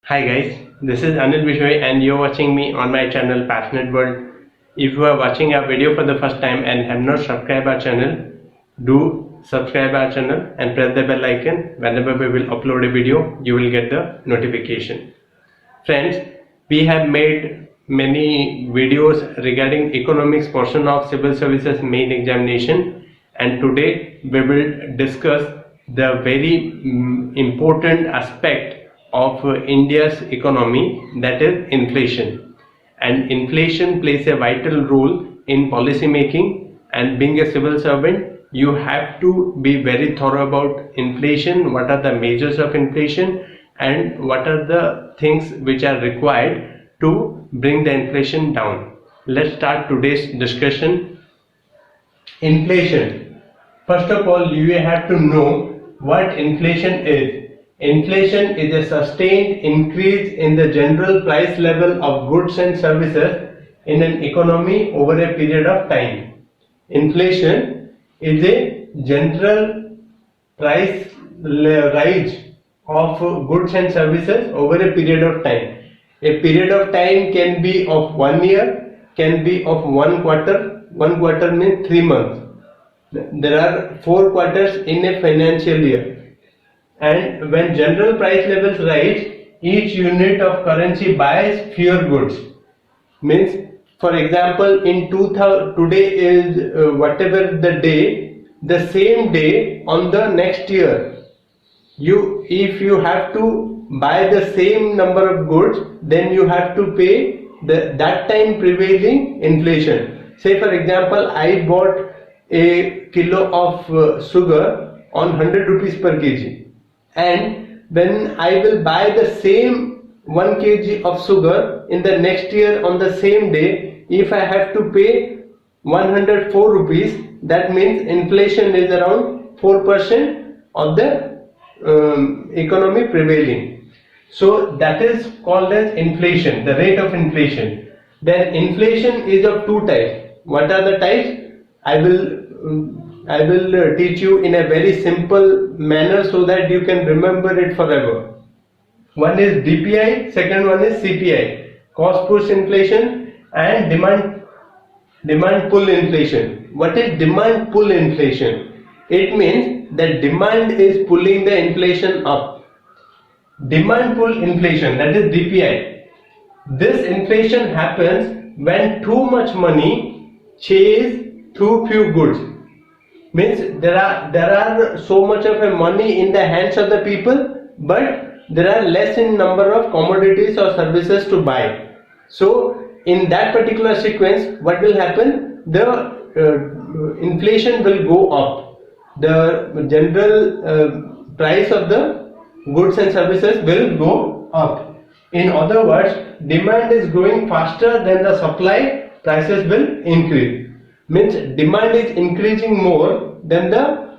Hi guys, this is Anil BISHOYI and you're watching me on my channel Passionate World. If you are watching our video for the first time and have not subscribed our channel, do subscribe our channel and press the bell icon. Whenever we will upload a video, you will get the notification. Friends, we have made many videos regarding economics portion of civil services main examination, and today we will discuss the very important aspect of India's economy, that is inflation. And inflation plays a vital role in policy making, and being a civil servant you have to be very thorough about inflation, what are the measures of inflation and what are the things which are required to bring the inflation down. Let's start today's discussion. Inflation. First of all, you have to know what inflation is. Inflation is a sustained increase in the general price level of goods and services in an economy over a period of time. Inflation is a general price rise of goods and services over a period of time. A period of time can be of 1 year, can be of 1 quarter. 1 quarter means 3 months. There are 4 quarters in a financial year. And when general price levels rise, each unit of currency buys fewer goods. Means, for example, in 2000, today is whatever the day, the same day on the next year, if you have to buy the same number of goods, then you have to pay that time prevailing inflation. Say for example, I bought a kilo of sugar on 100 rupees per kg. And when I will buy the same 1 kg of sugar in the next year on the same day, if I have to pay 104 rupees, that means inflation is around 4% of the economy prevailing. So that is called as inflation, the rate of inflation. Then inflation is of two types. What are the types? I will teach you in a very simple manner so that you can remember it forever. One is DPI, second one is CPI, cost push inflation and demand pull inflation. What is demand pull inflation? It means that demand is pulling the inflation up. Demand pull inflation, that is DPI. This inflation happens when too much money chase too few goods. Means there are so much of a money in the hands of the people, but there are less in number of commodities or services to buy. So in that particular sequence, what will happen? The inflation will go up. The general price of the goods and services will go up. In other words, demand is growing faster than the supply, prices will increase. Means demand is increasing more than the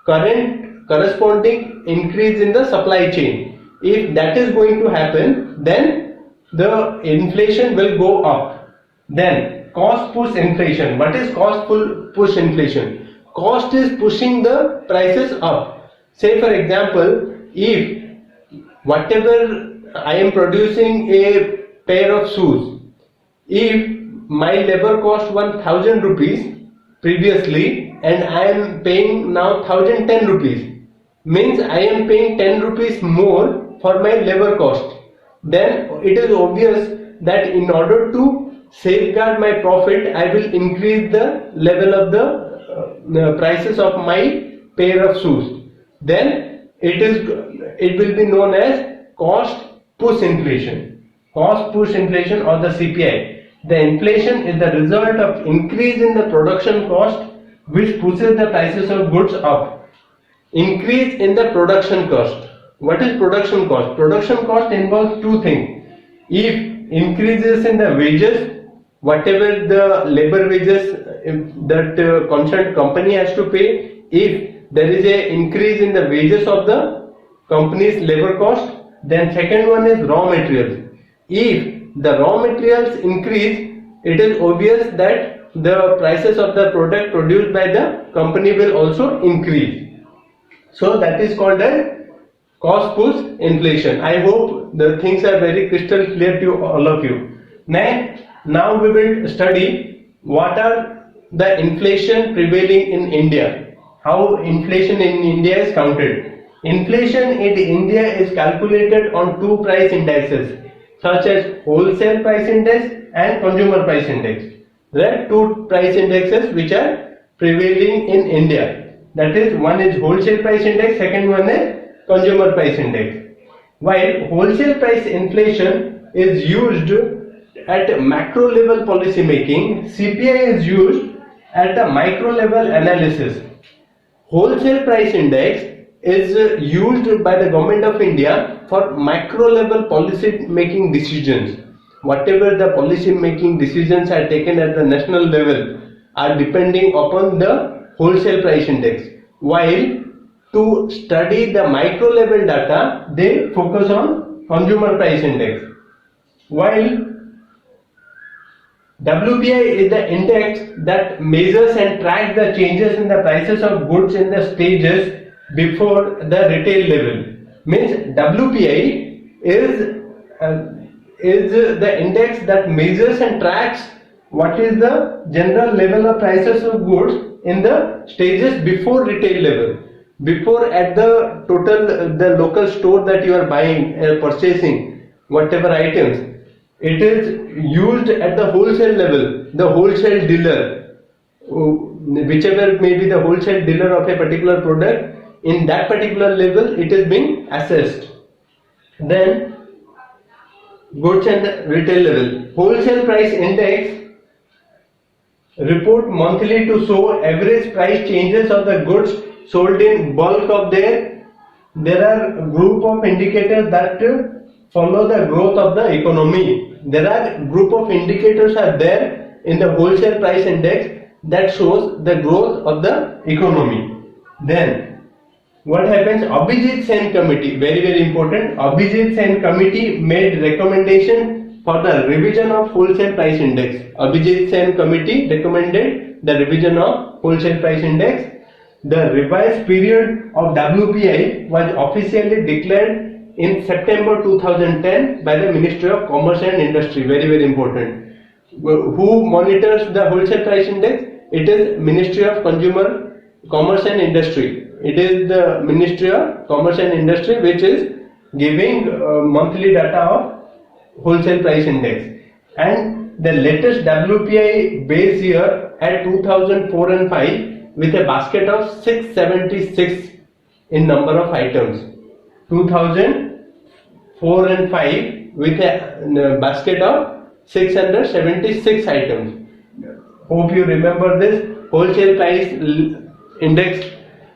current corresponding increase in the supply chain. If that is going to happen, then the inflation will go up. Then cost push inflation. What is cost push inflation? Cost is pushing the prices up. Say for example, if whatever I am producing a pair of shoes, if my labor cost 1000 rupees previously and I am paying now 1010 rupees, means I am paying 10 rupees more for my labor cost. Then it is obvious that in order to safeguard my profit, I will increase the level of the prices of my pair of shoes. Then it will be known as cost push inflation. Cost push inflation or the CPI. The inflation is the result of increase in the production cost which pushes the prices of goods up. Increase in the production cost. What is production cost? Production cost involves two things. If increases in the wages, whatever the labor wages that concerned company has to pay, if there is a increase in the wages of the company's labor cost, then second one is raw materials. If the raw materials increase, it is obvious that the prices of the product produced by the company will also increase. So that is called as cost push inflation. I hope the things are very crystal clear to all of you. Now we will study what are the inflation prevailing in India, how inflation in India is counted. Inflation in India is calculated on two price indices such as wholesale price index and consumer price index. There are two price indexes which are prevailing in India. That is, one is wholesale price index, second one is consumer price index. While wholesale price inflation is used at macro level policy making, CPI is used at a micro level analysis. Wholesale price index is used by the government of India for macro level policy making decisions. Whatever the policy making decisions are taken at the national level are depending upon the wholesale price index, while to study the micro level data they focus on consumer price index. While WPI is the index that measures and tracks the changes in the prices of goods in the stages before the retail level. Means WPI is the index that measures and tracks what is the general level of prices of goods in the stages before retail level, before at the total the local store that you are buying purchasing whatever items. It is used at the wholesale level, the wholesale dealer, whichever may be the wholesale dealer of a particular product, in that particular level it is being assessed. Then goods and retail level. Wholesale price index report monthly to show average price changes of the goods sold in bulk of there are group of indicators that follow the growth of the economy. There are group of indicators are there in the wholesale price index that shows the growth of the economy. Then what happens? Abhijit Sen committee, very important. Abhijit Sen committee made recommendation for the revision of wholesale price index. Abhijit Sen committee recommended the revision of wholesale price index. The revised period of WPI was officially declared in September 2010 by the Ministry of Commerce and Industry. Very important. Who monitors the wholesale price index? It is Ministry of Commerce and Industry. It is the Ministry of Commerce and Industry which is giving monthly data of wholesale price index. And the latest WPI base year at 2004 and 5 with a basket of 676 in number of items. 2004 and 5 with a basket of 676 items. Hope you remember this. Wholesale price index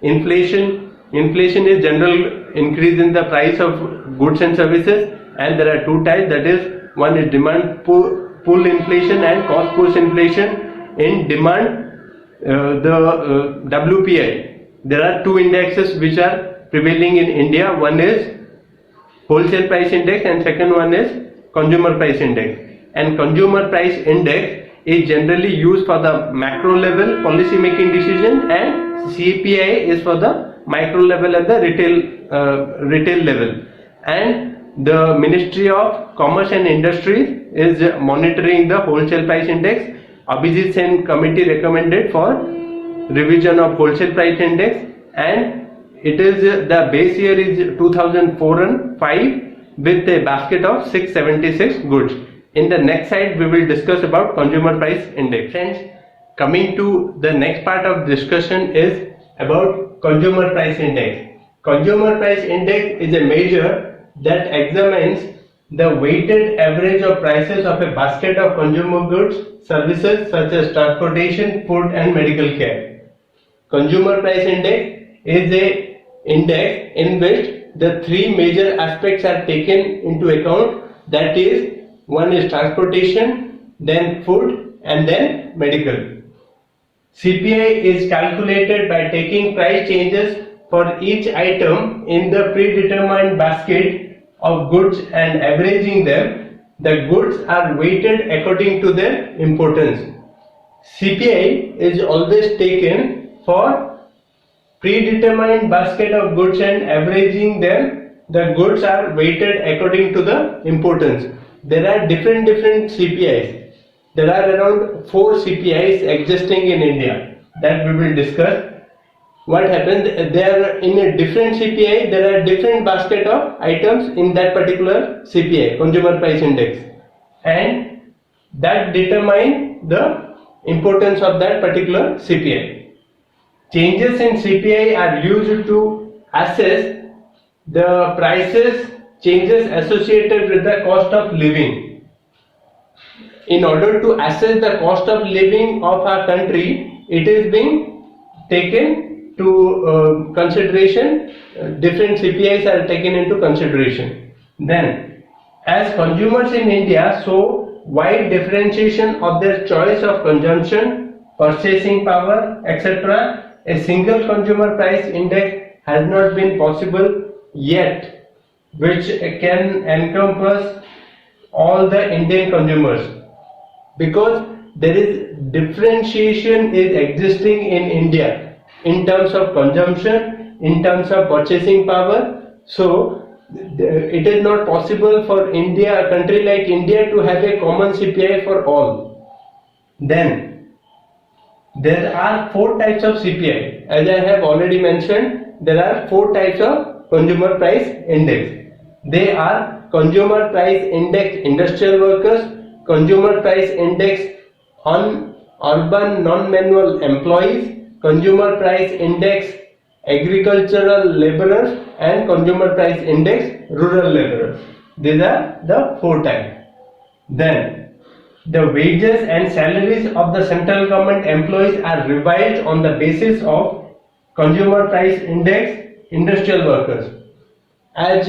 inflation is general increase in the price of goods and services, and there are two types, that is, one is demand pull inflation and cost push inflation. In demand the WPI, there are two indexes which are prevailing in India. One is wholesale price index and second one is consumer price index. And consumer price index is generally used for the macro level policy making decision, and CPI is for the micro level at the retail level. And the Ministry of Commerce and Industry is monitoring the wholesale price index. Abhijit Sen committee recommended for revision of wholesale price index, and it is the base year is 2004 and 5 with a basket of 676 goods. In the next slide we will discuss about consumer price index. Friends, coming to the next part of discussion is about consumer price index. Consumer price index is a measure that examines the weighted average of prices of a basket of consumer goods, services such as transportation, food and medical care. Consumer price index is a index in which the three major aspects are taken into account, that is, one is transportation, then food and then medical. CPI is calculated by taking price changes for each item in the predetermined basket of goods and averaging them. The goods are weighted according to their importance. CPI is always taken for predetermined basket of goods and averaging them the goods are weighted according to the importance. There are different CPIs. There are around 4 CPIs existing in India that we will discuss. What happens, there in a different CPI, there are different basket of items in that particular CPI, Consumer Price Index, and that determine the importance of that particular CPI. Changes in CPI are used to assess the prices changes associated with the cost of living. In order to assess the cost of living of our country, it is being taken to consideration. Different CPIs are taken into consideration. Then, as consumers in India show wide differentiation of their choice of consumption, purchasing power, etc., a single consumer price index has not been possible yet, which can encompass all the Indian consumers, because there is differentiation is existing in India in terms of consumption, in terms of purchasing power. So it is not possible for India, a country like India, to have a common CPI for all. Then there are 4 types of CPI. As I have already mentioned, there are 4 types of consumer price index. They are Consumer Price Index Industrial Workers, Consumer Price Index on Urban Non-Manual Employees, Consumer Price Index Agricultural Laborers, and Consumer Price Index Rural Laborers. These are the 4 types. Then the wages and salaries of the central government employees are revised on the basis of Consumer Price Index Industrial Workers. As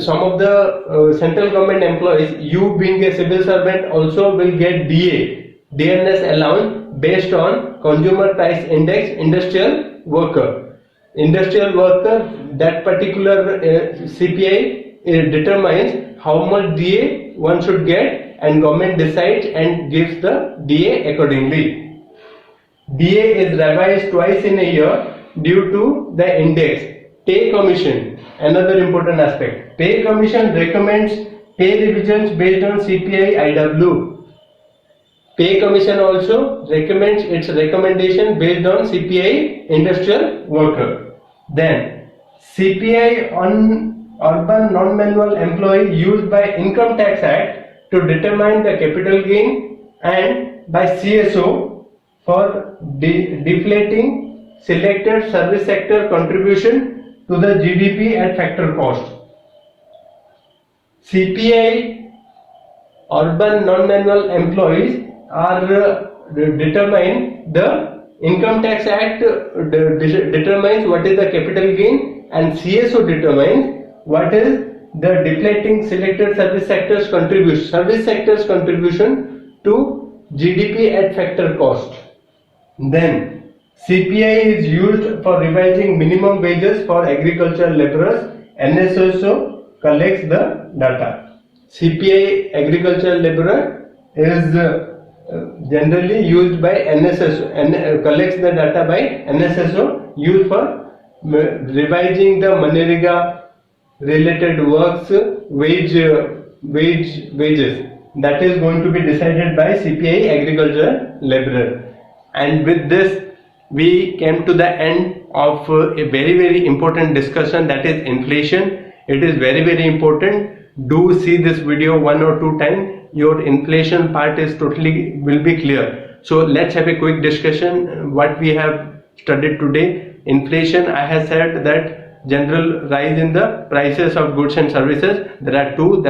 some of the central government employees, you being a civil servant also will get DA, dearness allowance, based on Consumer Price Index Industrial Worker. Industrial worker, that particular CPI determines how much DA one should get, and government decides and gives the DA accordingly. DA is revised twice in a year due to the index. Pay Commission, another important aspect. Pay Commission recommends pay revisions based on CPI IW. Pay Commission also recommends its recommendation based on CPI Industrial Worker. Then CPI on Urban Non-Manual Employee used by Income Tax Act to determine the capital gain, and by CSO for deflating selected service sector contribution to the GDP at factor cost. CPI Urban Non-Manual Employees are determine the Income Tax Act determines what is the capital gain, and CSO determines what is the deflating selected service sectors contribution to GDP at factor cost. Then CPI is used for revising minimum wages for agricultural laborers. NSSO collects the data. CPI agricultural laborer is generally used by NSSO and collects the data by NSSO, used for revising the Manrega related works wages. That is going to be decided by CPI agricultural laborer. And with this we came to the end of a very important discussion, that is inflation. It is very important. Do see this video 1 or 2 times. Your inflation part is totally will be clear. So let's have a quick discussion what we have studied today. Inflation, I have said that general rise in the prices of goods and services. There are 2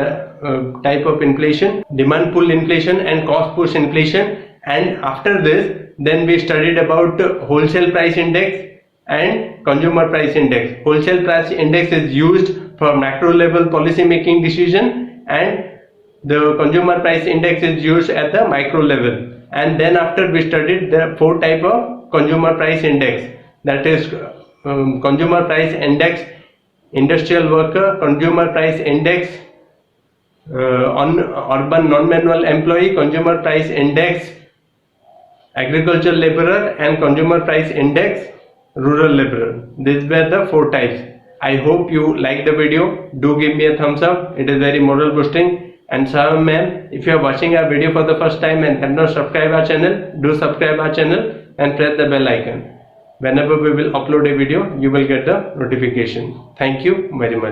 type of inflation: demand pull inflation and cost push inflation. And after this, then we studied about wholesale price index and consumer price index. Wholesale price index is used for macro level policy making decision, and the consumer price index is used at the micro level. And then after we studied the 4 type of consumer price index, that is consumer price index industrial worker, consumer price index on urban non-manual employee, consumer price index agricultural laborer, and consumer price index rural laborer. These were the 4 types. I hope you like the video. Do give me a thumbs up. It is very moral boosting. And sir, ma'am, if you are watching our video for the first time and have not subscribed our channel, do subscribe our channel and press the bell icon. Whenever we will upload a video, you will get the notification. Thank you very much.